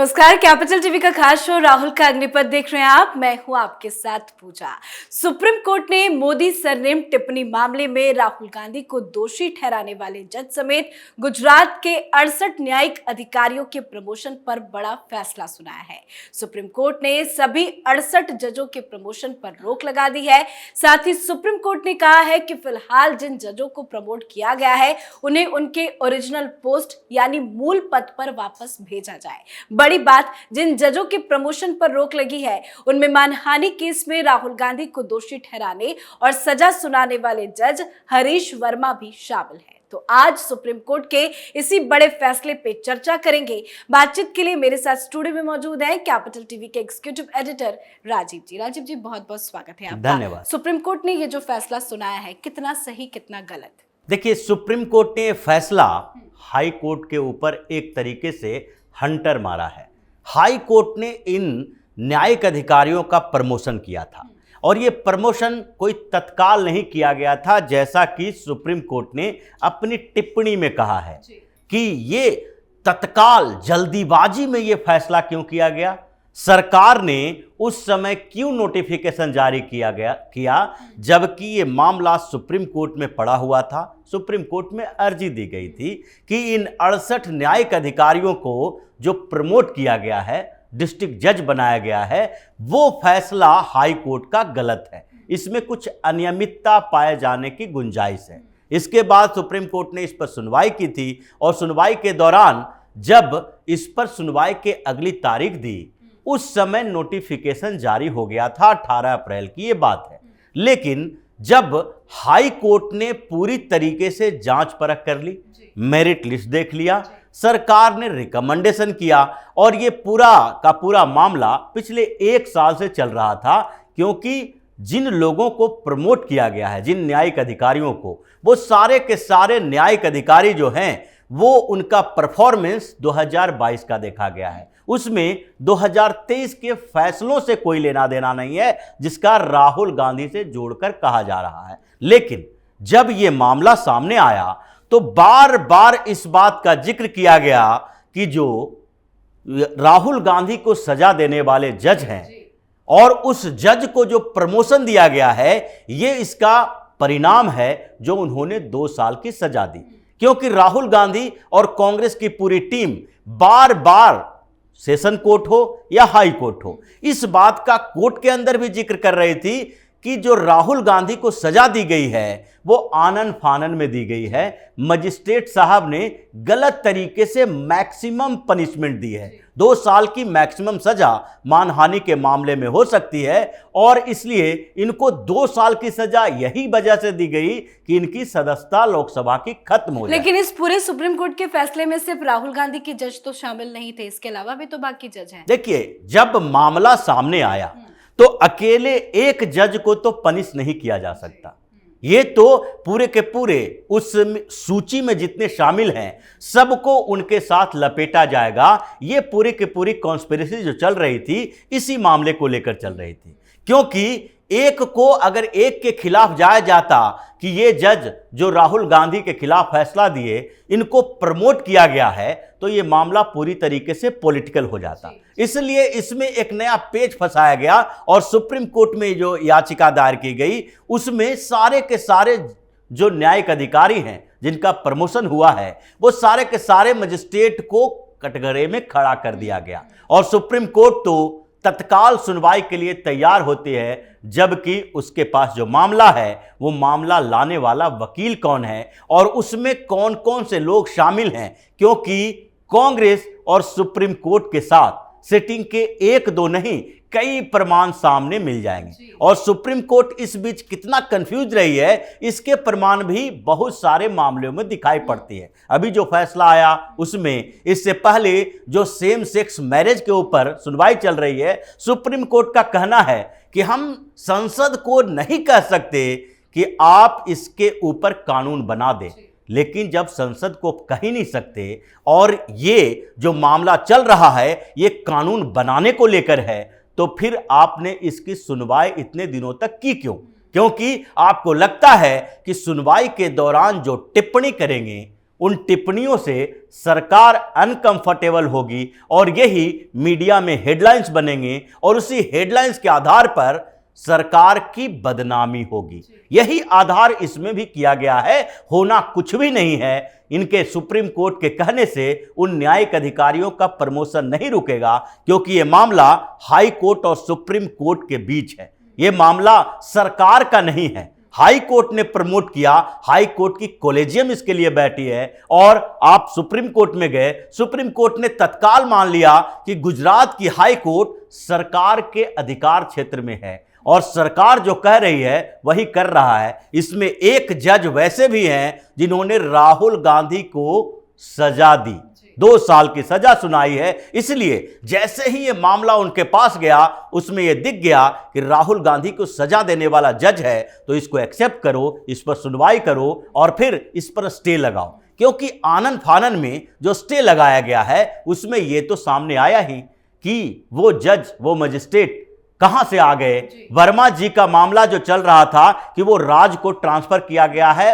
नमस्कार, capital TV का खास शो राहुल का अग्निपथ देख रहे हैं आप। मैं हूं आपके साथ पूजा। सुप्रीम कोर्ट ने मोदी सरनेम टिप्पणी मामले में राहुल गांधी को दोषी ठहराने वाले जज समेत गुजरात के 68 न्यायिक अधिकारियों के प्रमोशन पर बड़ा फैसला सुनाया है। सुप्रीम कोर्ट ने सभी 68 जजों के प्रमोशन पर रोक लगा दी है। साथ ही सुप्रीम कोर्ट ने कहा है कि फिलहाल जिन जजों को प्रमोट किया गया है उन्हें उनके ओरिजिनल पोस्ट यानी मूल पद पर वापस भेजा जाए। बड़ी बात, जिन जजों के प्रमोशन पर रोक लगी है उनमें मानहानि केस में राहुल गांधी को दोषी ठहराने और सजा सुनाने वाले जज हरीश वर्मा भी शामिल है। तो आज सुप्रीम कोर्ट के इसी बड़े फैसले पे चर्चा करेंगे। बातचीत के लिए मेरे साथ स्टूडियो में मौजूद हैं कैपिटल टीवी के एग्जीक्यूटिव एडिटर राजीव जी। राजीव जी, बहुत बहुत स्वागत है आपका। धन्यवाद। सुप्रीम कोर्ट ने ये जो फैसला सुनाया है, कितना सही कितना गलत? देखिए, सुप्रीम कोर्ट ने फैसला हाई कोर्ट के ऊपर एक तरीके से हंटर मारा है। हाई कोर्ट ने इन न्यायिक अधिकारियों का प्रमोशन किया था और ये प्रमोशन कोई तत्काल नहीं किया गया था, जैसा कि सुप्रीम कोर्ट ने अपनी टिप्पणी में कहा है कि ये तत्काल जल्दीबाजी में ये फैसला क्यों किया गया, सरकार ने उस समय क्यों नोटिफिकेशन जारी किया जबकि ये मामला सुप्रीम कोर्ट में पड़ा हुआ था। सुप्रीम कोर्ट में अर्जी दी गई थी कि इन 68 न्यायिक अधिकारियों को जो प्रमोट किया गया है, डिस्ट्रिक्ट जज बनाया गया है, वो फैसला हाई कोर्ट का गलत है, इसमें कुछ अनियमितता पाए जाने की गुंजाइश है। इसके बाद सुप्रीम कोर्ट ने इस पर सुनवाई की थी और सुनवाई के दौरान जब इस पर सुनवाई के अगली तारीख दी, उस समय नोटिफिकेशन जारी हो गया था। 18 अप्रैल की ये बात है। लेकिन जब हाई कोर्ट ने पूरी तरीके से जांच परख कर ली, मेरिट लिस्ट देख लिया, सरकार ने रिकमेंडेशन किया और ये पूरा का पूरा मामला पिछले 1 साल से चल रहा था, क्योंकि जिन लोगों को प्रमोट किया गया है, जिन न्यायिक अधिकारियों को, वो सारे के सारे न्यायिक अधिकारी जो हैं वो उनका परफॉर्मेंस 2022 का देखा गया है। उसमें 2023 के फैसलों से कोई लेना देना नहीं है, जिसका राहुल गांधी से जोड़कर कहा जा रहा है। लेकिन जब ये मामला सामने आया तो बार बार इस बात का जिक्र किया गया कि जो राहुल गांधी को सजा देने वाले जज हैं और उस जज को जो प्रमोशन दिया गया है, ये इसका परिणाम है जो उन्होंने 2 साल की सजा दी। क्योंकि राहुल गांधी और कांग्रेस की पूरी टीम बार बार सेशन कोर्ट हो या हाई कोर्ट हो, इस बात का कोर्ट के अंदर भी जिक्र कर रही थी कि जो राहुल गांधी को सजा दी गई है वो आनन फानन में दी गई है। मजिस्ट्रेट साहब ने गलत तरीके से मैक्सिमम पनिशमेंट दी है। 2 साल की मैक्सिमम सजा मानहानि के मामले में हो सकती है और इसलिए इनको 2 साल की सजा यही वजह से दी गई कि इनकी सदस्यता लोकसभा की खत्म हो जाए। लेकिन इस पूरे सुप्रीम कोर्ट के फैसले में सिर्फ राहुल गांधी के जज तो शामिल नहीं थे, इसके अलावा भी तो बाकी जज हैं। देखिए, जब मामला सामने आया तो अकेले एक जज को तो पनिश नहीं किया जा सकता। ये तो पूरे के पूरे उस सूची में जितने शामिल हैं सबको उनके साथ लपेटा जाएगा। ये पूरी की पूरी कॉन्स्पिरेसी जो चल रही थी इसी मामले को लेकर चल रही थी, क्योंकि एक को अगर एक के खिलाफ जाया जाता कि ये जज जो राहुल गांधी के खिलाफ फैसला दिए, इनको प्रमोट किया गया है, तो ये मामला पूरी तरीके से पॉलिटिकल हो जाता। इसलिए इसमें एक नया पेच फंसाया गया और सुप्रीम कोर्ट में जो याचिका दायर की गई उसमें सारे के सारे जो न्यायिक अधिकारी हैं जिनका प्रमोशन हुआ है, वो सारे के सारे मजिस्ट्रेट को कटघरे में खड़ा कर दिया गया और सुप्रीम कोर्ट तो तत्काल सुनवाई के लिए तैयार होती है, जबकि उसके पास जो मामला है वो मामला लाने वाला वकील कौन है और उसमें कौन कौन से लोग शामिल हैं, क्योंकि कांग्रेस और सुप्रीम कोर्ट के साथ सिटिंग के 1-2 नहीं कई प्रमाण सामने मिल जाएंगे और सुप्रीम कोर्ट इस बीच कितना कंफ्यूज रही है, इसके प्रमाण भी बहुत सारे मामलों में दिखाई पड़ती है। अभी जो फैसला आया उसमें इससे पहले जो सेम सेक्स मैरिज के ऊपर सुनवाई चल रही है, सुप्रीम कोर्ट का कहना है कि हम संसद को नहीं कह सकते कि आप इसके ऊपर कानून बना दें, लेकिन जब संसद को कह ही नहीं सकते और ये जो मामला चल रहा है ये कानून बनाने को लेकर है, तो फिर आपने इसकी सुनवाई इतने दिनों तक की क्यों? क्योंकि आपको लगता है कि सुनवाई के दौरान जो टिप्पणी करेंगे उन टिप्पणियों से सरकार अनकंफर्टेबल होगी और यही मीडिया में हेडलाइंस बनेंगे और उसी हेडलाइंस के आधार पर सरकार की बदनामी होगी। यही आधार इसमें भी किया गया है। होना कुछ भी नहीं है। इनके सुप्रीम कोर्ट के कहने से उन न्यायिक अधिकारियों का प्रमोशन नहीं रुकेगा, क्योंकि यह मामला हाई कोर्ट और सुप्रीम कोर्ट के बीच है। यह मामला सरकार का नहीं है। हाई कोर्ट ने प्रमोट किया, हाई कोर्ट की कॉलेजियम इसके लिए बैठी है और आप सुप्रीम कोर्ट में गए, सुप्रीम कोर्ट ने तत्काल मान लिया कि गुजरात की हाई कोर्ट सरकार के अधिकार क्षेत्र में है और सरकार जो कह रही है वही कर रहा है। इसमें एक जज वैसे भी हैं जिन्होंने राहुल गांधी को सजा दी, 2 साल की सजा सुनाई है। इसलिए जैसे ही यह मामला उनके पास गया, उसमें यह दिख गया कि राहुल गांधी को सजा देने वाला जज है, तो इसको एक्सेप्ट करो, इस पर सुनवाई करो और फिर इस पर स्टे लगाओ। क्योंकि आनन फानन में जो स्टे लगाया गया है उसमें यह तो सामने आया ही कि वो जज, वो मजिस्ट्रेट कहां से आ गए। वर्मा जी का मामला जो चल रहा था कि वो राज को ट्रांसफर किया गया है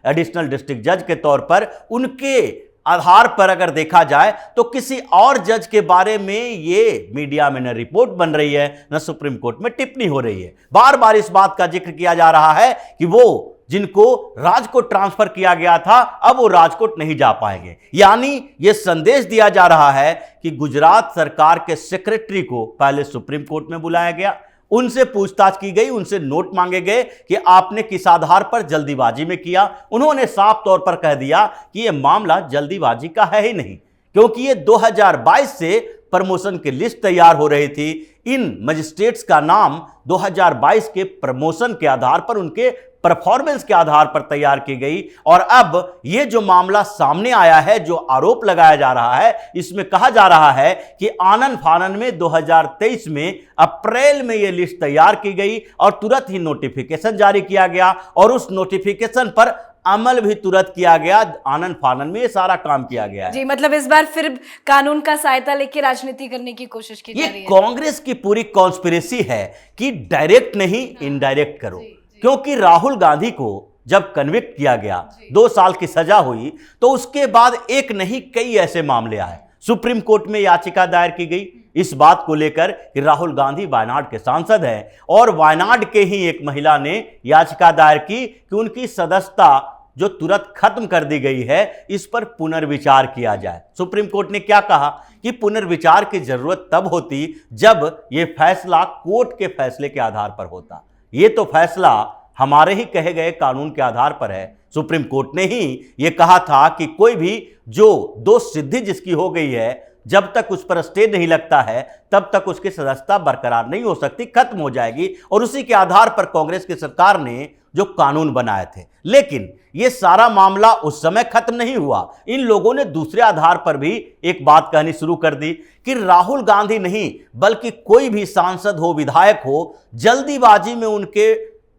एडिशनल डिस्ट्रिक्ट जज के तौर पर, उनके आधार पर अगर देखा जाए तो किसी और जज के बारे में ये मीडिया में न रिपोर्ट बन रही है, न सुप्रीम कोर्ट में टिप्पणी हो रही है। बार बार इस बात का जिक्र किया जा रहा है कि वो जिनको राजकोट ट्रांसफर किया गया था अब वो राजकोट नहीं जा पाएंगे। यानी यह संदेश दिया जा रहा है कि गुजरात सरकार के सेक्रेटरी को पहले सुप्रीम कोर्ट में बुलाया गया, उनसे पूछताछ की गई, उनसे नोट मांगे गए कि आपने किस आधार पर जल्दीबाजी में किया। उन्होंने साफ तौर पर कह दिया कि यह मामला जल्दीबाजी का है ही नहीं, क्योंकि यह 2022 से प्रमोशन की लिस्ट तैयार हो रही थी। इन मजिस्ट्रेट्स का नाम 2022 के प्रमोशन के आधार पर, उनके परफॉर्मेंस के आधार पर तैयार की गई। और अब यह जो मामला सामने आया है, जो आरोप लगाया जा रहा है, इसमें कहा जा रहा है कि आनन फानन में 2023 में अप्रैल में यह लिस्ट तैयार की गई और तुरंत ही नोटिफिकेशन जारी किया गया और उस नोटिफिकेशन पर अमल भी तुरंत किया गया। आनन फानन में ये सारा काम किया गया है। जी, मतलब इस बार फिर कानून का सहायता लेके राजनीति करने की कोशिश की जा रही है। ये कांग्रेस की पूरी कॉन्स्पिरेसी है कि डायरेक्ट नहीं, इनडायरेक्ट करो। क्योंकि राहुल गांधी को जब कन्विक्ट किया गया, 2 साल की सजा हुई, तो उसके बाद एक नहीं कई ऐसे मामले आए। सुप्रीम कोर्ट में याचिका दायर की गई इस बात को लेकर कि राहुल गांधी वायनाड के सांसद हैं और वायनाड के ही एक महिला ने याचिका दायर की कि उनकी सदस्यता जो तुरंत खत्म कर दी गई है, इस पर पुनर्विचार किया जाए। सुप्रीम कोर्ट ने क्या कहा कि पुनर्विचार की जरूरत तब होती जब यह फैसला कोर्ट के फैसले के आधार पर होता। ये तो फैसला हमारे ही कहे गए कानून के आधार पर है। सुप्रीम कोर्ट ने ही ये कहा था कि कोई भी जो दोष सिद्धि जिसकी हो गई है, जब तक उस पर स्टे नहीं लगता है तब तक उसकी सदस्यता बरकरार नहीं हो सकती, खत्म हो जाएगी। और उसी के आधार पर कांग्रेस की सरकार ने जो कानून बनाए थे, लेकिन यह सारा मामला उस समय खत्म नहीं हुआ। इन लोगों ने दूसरे आधार पर भी एक बात कहनी शुरू कर दी कि राहुल गांधी नहीं बल्कि कोई भी सांसद हो, विधायक हो, जल्दीबाजी में उनके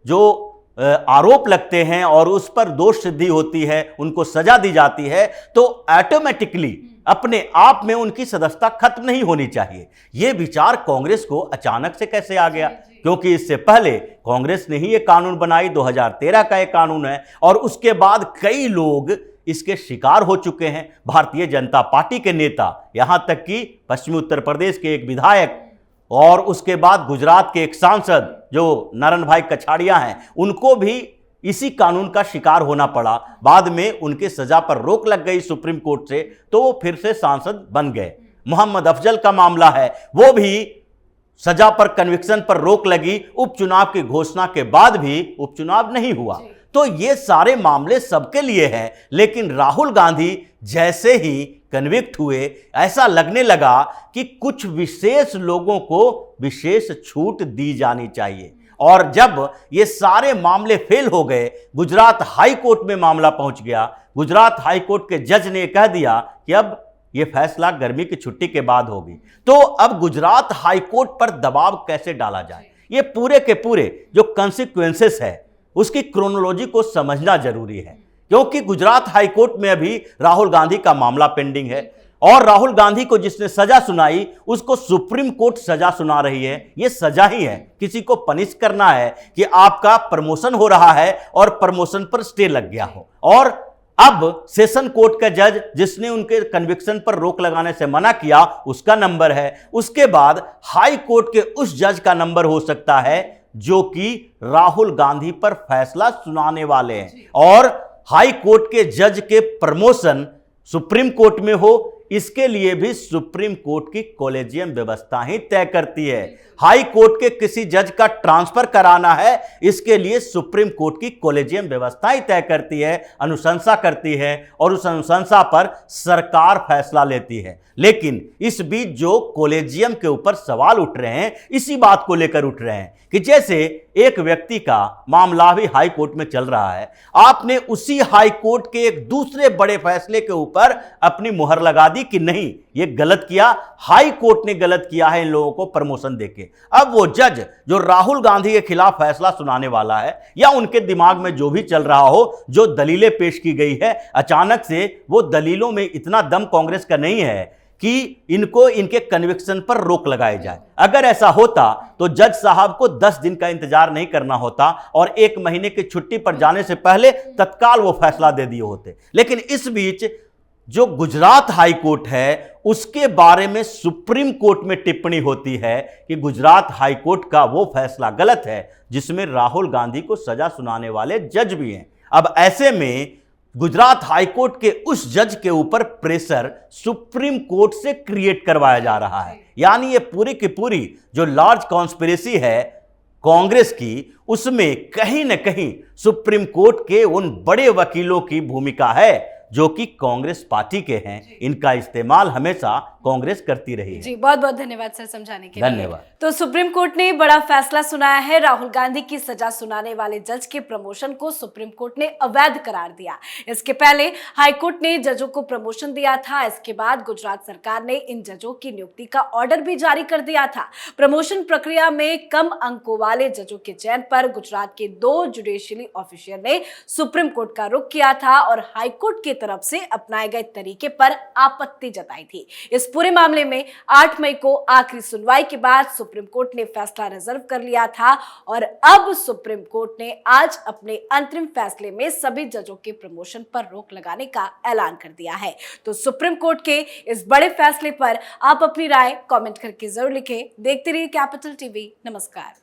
जो आरोप लगते हैं और उस पर दोष सिद्धि होती है, उनको सजा दी जाती है, तो ऑटोमेटिकली अपने आप में उनकी सदस्यता खत्म नहीं होनी चाहिए। यह विचार कांग्रेस को अचानक से कैसे आ गया? क्योंकि इससे पहले कांग्रेस ने ही यह कानून बनाई, 2013 का यह कानून है और उसके बाद कई लोग इसके शिकार हो चुके हैं। भारतीय जनता पार्टी के नेता, यहां तक कि पश्चिमी उत्तर प्रदेश के एक विधायक और उसके बाद गुजरात के एक सांसद जो नारायण भाई कछाड़िया हैं, उनको भी इसी कानून का शिकार होना पड़ा। बाद में उनके सजा पर रोक लग गई सुप्रीम कोर्ट से, तो वो फिर से सांसद बन गए। मोहम्मद अफजल का मामला है, वो भी सजा पर, कन्विक्शन पर रोक लगी, उपचुनाव की घोषणा के बाद भी उपचुनाव नहीं हुआ। तो ये सारे मामले सबके लिए हैं, लेकिन राहुल गांधी जैसे ही कन्विक्ट हुए, ऐसा लगने लगा कि कुछ विशेष लोगों को विशेष छूट दी जानी चाहिए। और जब ये सारे मामले फेल हो गए, गुजरात हाई कोर्ट में मामला पहुंच गया। गुजरात हाई कोर्ट के जज ने कह दिया कि अब यह फैसला गर्मी की छुट्टी के बाद होगी। तो अब गुजरात हाई कोर्ट पर दबाव कैसे डाला जाए, ये पूरे के पूरे जो कॉन्सिक्वेंसेस है उसकी क्रोनोलॉजी को समझना जरूरी है। क्योंकि गुजरात हाई कोर्ट में अभी राहुल गांधी का मामला पेंडिंग है और राहुल गांधी को जिसने सजा सुनाई उसको सुप्रीम कोर्ट सजा सुना रही है। यह सजा ही है, किसी को पनिश करना है कि आपका प्रमोशन हो रहा है और प्रमोशन पर स्टे लग गया हो। और अब सेशन कोर्ट का जज जिसने उनके कन्विक्शन पर रोक लगाने से मना किया उसका नंबर है। उसके बाद हाई कोर्ट के उस जज का नंबर हो सकता है जो कि राहुल गांधी पर फैसला सुनाने वाले हैं। और हाई कोर्ट के जज के प्रमोशन सुप्रीम कोर्ट में हो, इसके लिए भी सुप्रीम कोर्ट की कॉलेजियम व्यवस्था ही तय करती है। हाई कोर्ट के किसी जज का ट्रांसफर कराना है, इसके लिए सुप्रीम कोर्ट की कॉलेजियम व्यवस्था ही तय करती है, अनुशंसा करती है और उस अनुशंसा पर सरकार फैसला लेती है। लेकिन इस बीच जो कॉलेजियम के ऊपर सवाल उठ रहे हैं, इसी बात को लेकर उठ रहे हैं कि जैसे एक व्यक्ति का मामला भी हाई कोर्ट में चल रहा है, आपने उसी हाई कोर्ट के एक दूसरे बड़े फैसले के ऊपर अपनी मुहर लगा दी कि नहीं ये गलत किया, हाई कोर्ट ने गलत किया है इन लोगों को प्रमोशन देके। अब वो जज जो राहुल गांधी के खिलाफ फैसला सुनाने वाला है या उनके दिमाग में जो भी चल रहा हो, जो दलीलें पेश की गई है, अचानक से वो दलीलों में इतना दम कांग्रेस का नहीं है कि इनको इनके कन्विक्शन पर रोक लगाई जाए। अगर ऐसा होता तो जज साहब को 10 दिन का इंतजार नहीं करना होता और 1 महीने की छुट्टी पर जाने से पहले तत्काल वो फैसला दे दिए होते। लेकिन इस बीच जो गुजरात हाई कोर्ट है उसके बारे में सुप्रीम कोर्ट में टिप्पणी होती है कि गुजरात हाई कोर्ट का वो फैसला गलत है जिसमें राहुल गांधी को सजा सुनाने वाले जज भी हैं। अब ऐसे में गुजरात हाई कोर्ट के उस जज के ऊपर प्रेशर सुप्रीम कोर्ट से क्रिएट करवाया जा रहा है। यानी ये पूरी की पूरी जो लार्ज कॉन्स्पिरेसी है कांग्रेस की, उसमें कहीं ना कहीं सुप्रीम कोर्ट के उन बड़े वकीलों की भूमिका है जो कि कांग्रेस पार्टी के हैं। इनका इस्तेमाल हमेशा कांग्रेस करती रही है। जी, बहुत बहुत धन्यवाद सर समझाने के लिए। धन्यवाद। तो सुप्रीम कोर्ट ने बड़ा फैसला सुनाया है। राहुल गांधी की सजा सुनाने वाले जज के प्रमोशन को सुप्रीम कोर्ट ने अवैध करार दिया। इसके पहले हाई कोर्ट ने जजों को प्रमोशन दिया था। इसके बाद गुजरात सरकार ने इन जजों की नियुक्ति का ऑर्डर भी जारी कर दिया था। प्रमोशन प्रक्रिया में कम अंकों वाले जजों के चयन पर गुजरात के 2 जुडिशियली ऑफिसर ने सुप्रीम कोर्ट का रुख किया था और हाई कोर्ट की तरफ से अपनाए गए तरीके पर आपत्ति जताई थी। इस पूरे मामले में 8 मई को आखिरी सुनवाई के बाद सुप्रीम कोर्ट ने फैसला रिजर्व कर लिया था और अब सुप्रीम कोर्ट ने आज अपने अंतरिम फैसले में सभी जजों के प्रमोशन पर रोक लगाने का ऐलान कर दिया है। तो सुप्रीम कोर्ट के इस बड़े फैसले पर आप अपनी राय कमेंट करके जरूर लिखें। देखते रहिए कैपिटल टीवी। नमस्कार।